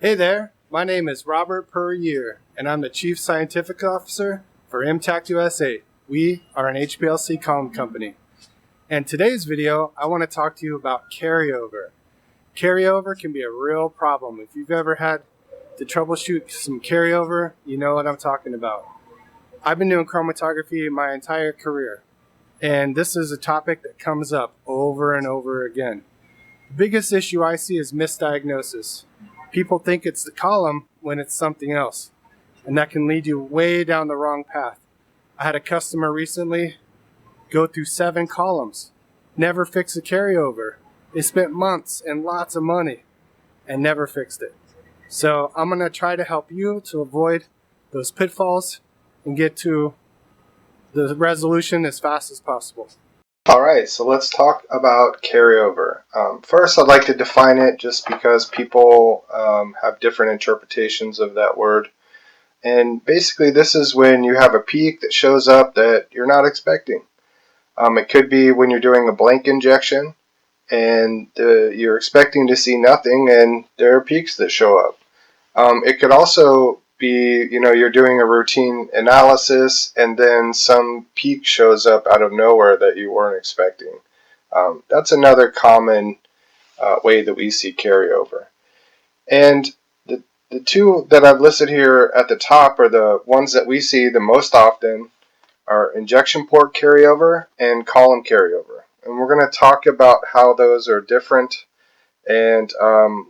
Hey there, my name is Robert Puryear, and I'm the Chief Scientific Officer for MTAC USA. We are an HPLC column company. And today's video, I want to talk to you about carryover. Carryover can be a real problem. If you've ever had to troubleshoot some carryover, you know what I'm talking about. I've been doing chromatography my entire career, and this is a topic that comes up over and over again. The biggest issue I see is misdiagnosis. People think it's the column when it's something else, and that can lead you way down the wrong path. I had a customer recently go through 7 columns, never fix a carryover. They spent months and lots of money and never fixed it. So I'm going to try to help you to avoid those pitfalls and get to the resolution as fast as possible. Alright, so let's talk about carryover. First, I'd like to define it just because people have different interpretations of that word. And basically, this is when you have a peak that shows up that you're not expecting. It could be when you're doing a blank injection and you're expecting to see nothing and there are peaks that show up. It could also be, you're doing a routine analysis and then some peak shows up out of nowhere that you weren't expecting. That's another common way that we see carryover. And the two that I've listed here at the top are the ones that we see the most often are injection port carryover and column carryover. And we're going to talk about how those are different and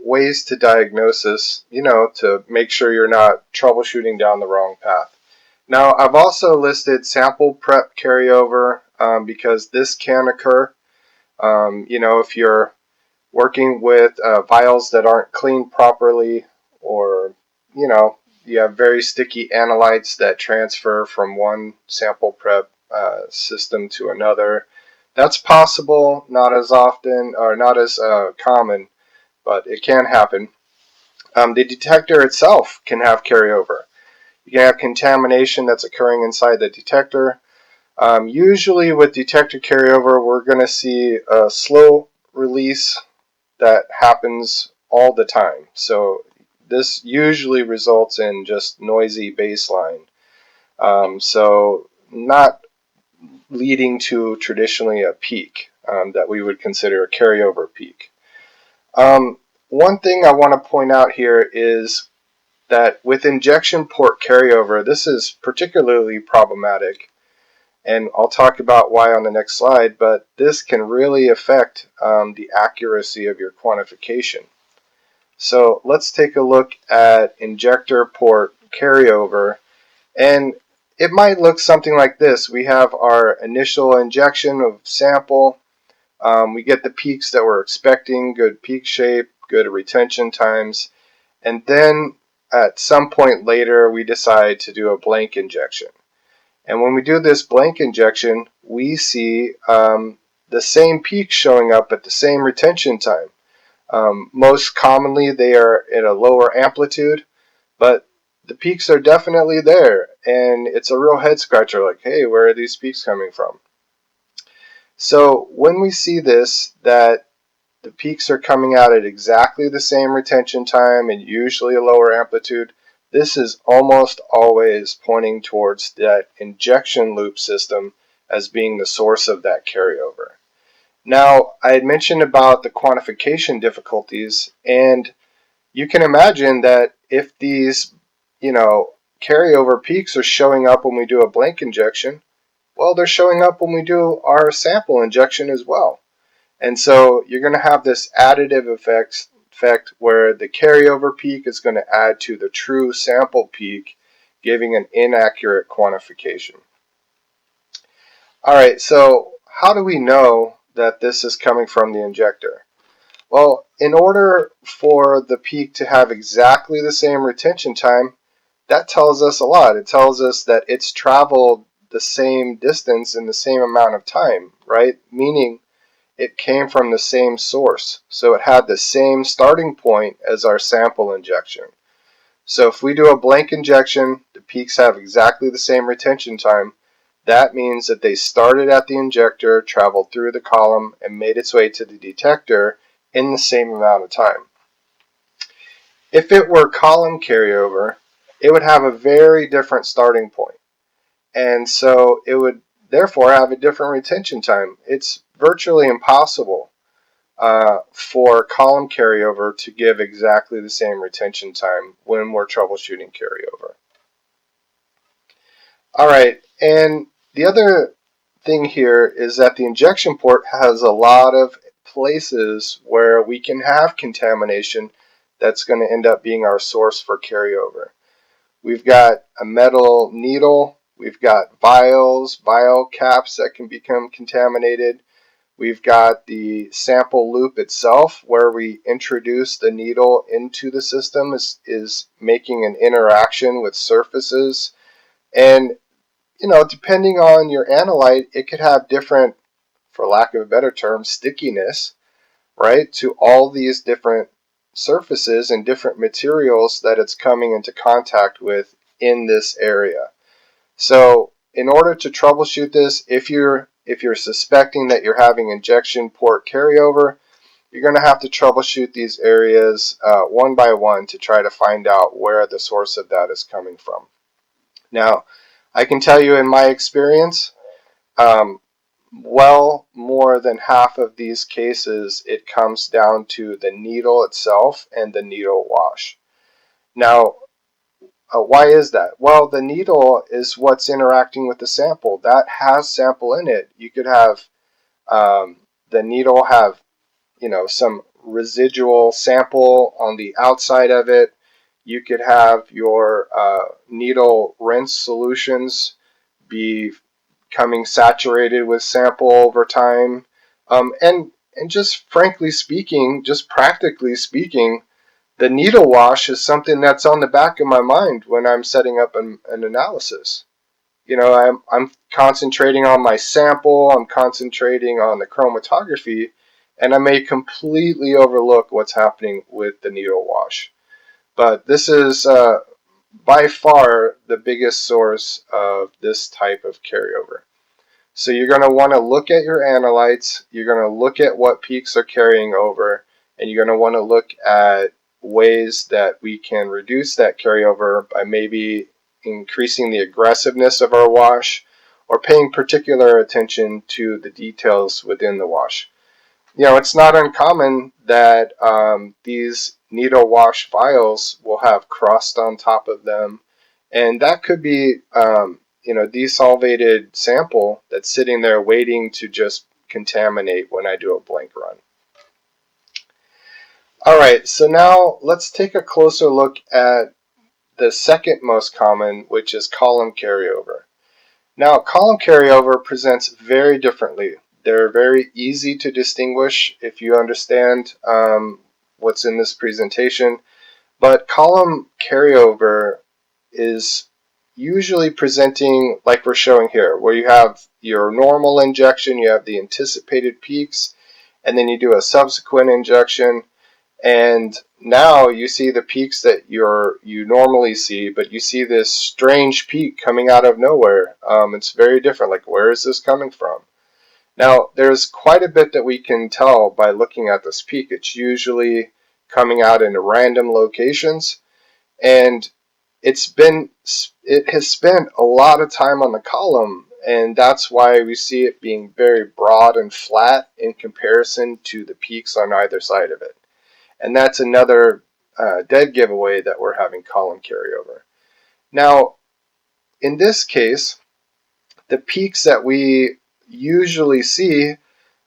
ways to diagnose this, to make sure you're not troubleshooting down the wrong path. Now, I've also listed sample prep carryover because this can occur. If you're working with vials that aren't cleaned properly, or, you have very sticky analytes that transfer from one sample prep system to another. That's possible, not as often or not as common, but it can happen. The detector itself can have carryover. You can have contamination that's occurring inside the detector. Usually with detector carryover, we're going to see a slow release that happens all the time. So this usually results in just noisy baseline. So not leading to traditionally a peak that we would consider a carryover peak. One thing I want to point out here is that with injection port carryover, this is particularly problematic, and I'll talk about why on the next slide, but this can really affect the accuracy of your quantification. So let's take a look at injector port carryover, and it might look something like this. We have our initial injection of sample. We get the peaks that we're expecting, good peak shape, good retention times, and then at some point later we decide to do a blank injection. And when we do this blank injection, we see the same peaks showing up at the same retention time. Most commonly they are at a lower amplitude, but the peaks are definitely there, and it's a real head scratcher, like, hey, where are these peaks coming from? So when we see this, that the peaks are coming out at exactly the same retention time and usually a lower amplitude, this is almost always pointing towards that injection loop system as being the source of that carryover. Now, I had mentioned about the quantification difficulties, and you can imagine that if these, carryover peaks are showing up when we do a blank injection, well, they're showing up when we do our sample injection as well. And so you're going to have this additive effect where the carryover peak is going to add to the true sample peak, giving an inaccurate quantification. All right, so how do we know that this is coming from the injector? Well, in order for the peak to have exactly the same retention time, that tells us a lot. It tells us that it's traveled the same distance in the same amount of time, right? Meaning it came from the same source. So it had the same starting point as our sample injection. So if we do a blank injection, the peaks have exactly the same retention time. That means that they started at the injector, traveled through the column, and made its way to the detector in the same amount of time. If it were column carryover, it would have a very different starting point. And so it would therefore have a different retention time. It's virtually impossible for column carryover to give exactly the same retention time when we're troubleshooting carryover. All right, and the other thing here is that the injection port has a lot of places where we can have contamination that's going to end up being our source for carryover. We've got a metal needle, we've got vials, vial caps that can become contaminated. We've got the sample loop itself where we introduce the needle into the system is making an interaction with surfaces. And depending on your analyte, it could have different, for lack of a better term, stickiness, right, to all these different surfaces and different materials that it's coming into contact with in this area. So in order to troubleshoot this, if you're suspecting that you're having injection port carryover, you're going to have to troubleshoot these areas one by one to try to find out where the source of that is coming from. Now, I can tell you in my experience, well more than half of these cases, it comes down to the needle itself and the needle wash. Now, why is that? Well, the needle is what's interacting with the sample. That has sample in it. You could have the needle have, some residual sample on the outside of it. You could have your needle rinse solutions becoming saturated with sample over time. And just frankly speaking, just practically speaking, the needle wash is something that's on the back of my mind when I'm setting up an analysis. I'm concentrating on my sample, I'm concentrating on the chromatography, and I may completely overlook what's happening with the needle wash. But this is by far the biggest source of this type of carryover. So you're going to want to look at your analytes, you're going to look at what peaks are carrying over, and you're going to want to look at ways that we can reduce that carryover by maybe increasing the aggressiveness of our wash or paying particular attention to the details within the wash. It's not uncommon that these needle wash vials will have crust on top of them, and that could be desolvated sample that's sitting there waiting to just contaminate when I do a blank run. Alright, so now let's take a closer look at the second most common, which is column carryover. Now, column carryover presents very differently. They're very easy to distinguish if you understand what's in this presentation, but column carryover is usually presenting like we're showing here, where you have your normal injection, you have the anticipated peaks, and then you do a subsequent injection, and now you see the peaks that you normally see, but you see this strange peak coming out of nowhere. It's very different. Like, where is this coming from? Now, there's quite a bit that we can tell by looking at this peak. It's usually coming out in random locations, and it has spent a lot of time on the column, and that's why we see it being very broad and flat in comparison to the peaks on either side of it. And that's another dead giveaway that we're having column carryover. Now, in this case, the peaks that we usually see,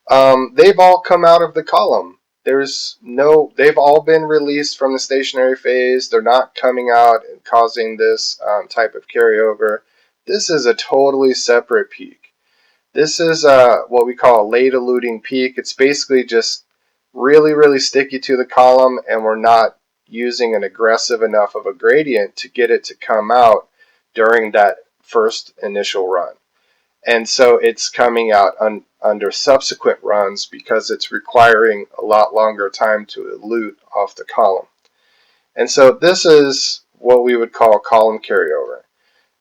they've all come out of the column. They've all been released from the stationary phase. They're not coming out and causing this type of carryover. This is a totally separate peak. This is what we call a late eluting peak. It's basically just really, really sticky to the column, and we're not using an aggressive enough of a gradient to get it to come out during that first initial run. And so it's coming out under subsequent runs because it's requiring a lot longer time to elute off the column. And so this is what we would call column carryover.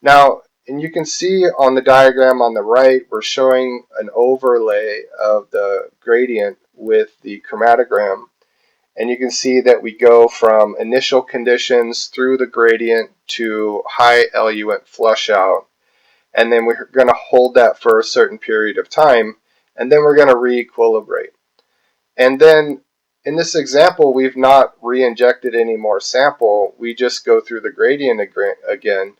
Now, and you can see on the diagram on the right, we're showing an overlay of the gradient with the chromatogram. And you can see that we go from initial conditions through the gradient to high eluent flush out. And then we're going to hold that for a certain period of time. And then we're going to re-equilibrate. And then in this example, we've not re-injected any more sample. We just go through the gradient again.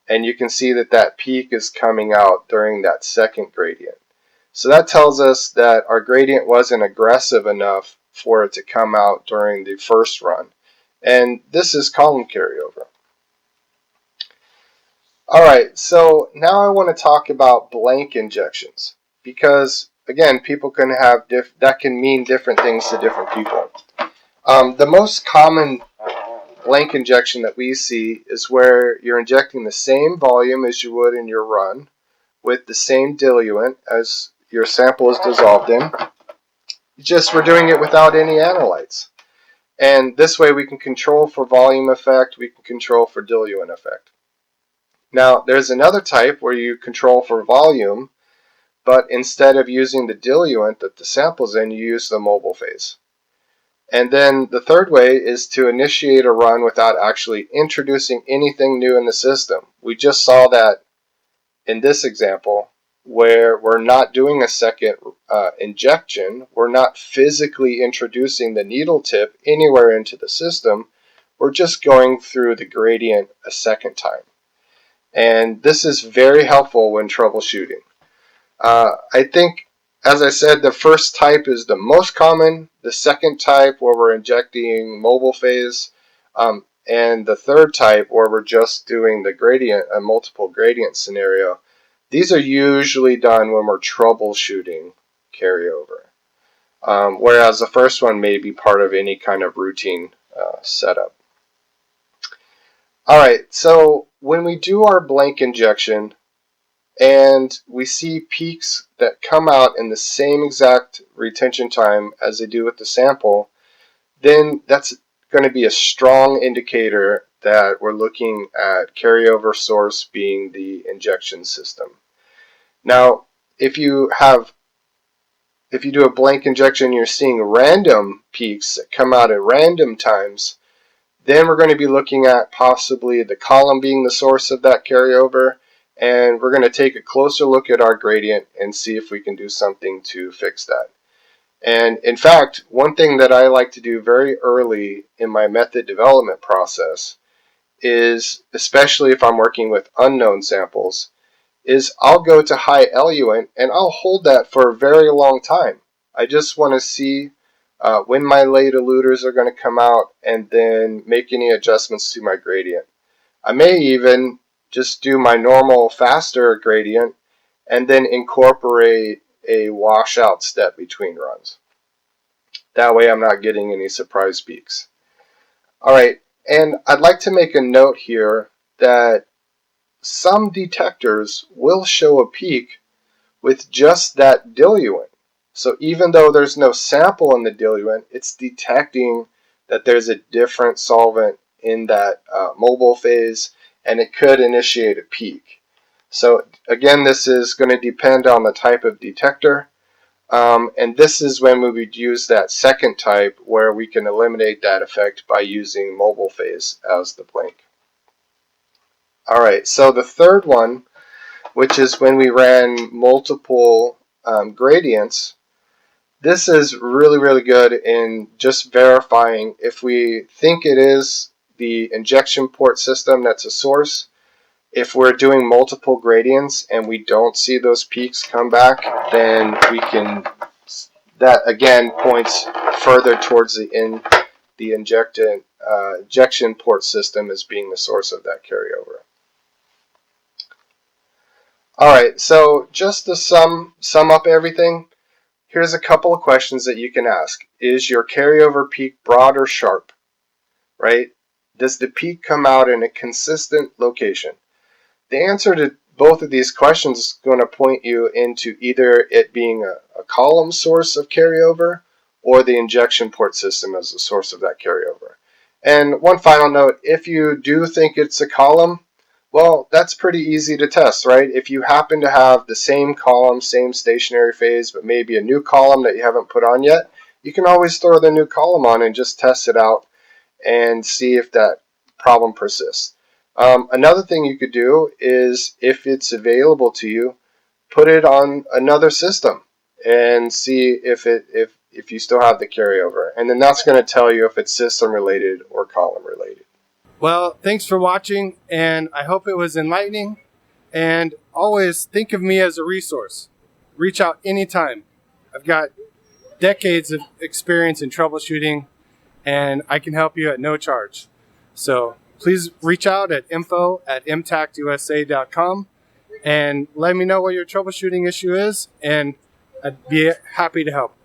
And you can see that that peak is coming out during that second gradient. So that tells us that our gradient wasn't aggressive enough for it to come out during the first run. And this is column carryover. Alright, so now I want to talk about blank injections, because again, people can have that can mean different things to different people. The most common blank injection that we see is where you're injecting the same volume as you would in your run with the same diluent as your sample is dissolved in. Just we're doing it without any analytes. And this way we can control for volume effect, we can control for diluent effect. Now there's another type where you control for volume, but instead of using the diluent that the sample's in, you use the mobile phase. And then the third way is to initiate a run without actually introducing anything new in the system. We just saw that in this example, where we're not doing a second injection. We're not physically introducing the needle tip anywhere into the system. We're just going through the gradient a second time. And this is very helpful when troubleshooting. I think, as I said, the first type is the most common. The second type, where we're injecting mobile phase, and the third type, where we're just doing the gradient, a multiple gradient scenario. These are usually done when we're troubleshooting carryover, whereas the first one may be part of any kind of routine setup. Alright, so when we do our blank injection and we see peaks that come out in the same exact retention time as they do with the sample, then that's going to be a strong indicator that we're looking at carryover source being the injection system. Now, if you do a blank injection and you're seeing random peaks that come out at random times, then we're going to be looking at possibly the column being the source of that carryover, and we're going to take a closer look at our gradient and see if we can do something to fix that. And in fact, one thing that I like to do very early in my method development process is, especially if I'm working with unknown samples, is I'll go to high eluent and I'll hold that for a very long time. I just want to see when my late eluters are going to come out and then make any adjustments to my gradient. I may even just do my normal faster gradient and then incorporate a washout step between runs. That way I'm not getting any surprise peaks. Alright, and I'd like to make a note here that some detectors will show a peak with just that diluent. So even though there's no sample in the diluent, it's detecting that there's a different solvent in that mobile phase, and it could initiate a peak. So again, this is going to depend on the type of detector, and this is when we would use that second type where we can eliminate that effect by using mobile phase as the blank. Alright, so the third one, which is when we ran multiple gradients, this is really good in just verifying if we think it is the injection port system that's a source. If we're doing multiple gradients and we don't see those peaks come back, then we can, that again points further towards the injection port system as being the source of that carryover. Alright, so just to sum up everything, here's a couple of questions that you can ask. Is your carryover peak broad or sharp? Right? Does the peak come out in a consistent location? The answer to both of these questions is going to point you into either it being a column source of carryover or the injection port system as the source of that carryover. And one final note, if you do think it's a column, well, that's pretty easy to test, right? If you happen to have the same column, same stationary phase, but maybe a new column that you haven't put on yet, you can always throw the new column on and just test it out and see if that problem persists. Another thing you could do is, if it's available to you, put it on another system and see if you still have the carryover, and then that's going to tell you if it's system related or column related. Well, thanks for watching, and I hope it was enlightening. And always think of me as a resource. Reach out anytime. I've got decades of experience in troubleshooting, and I can help you at no charge. So please reach out at info@mtactusa.com and let me know what your troubleshooting issue is, and I'd be happy to help.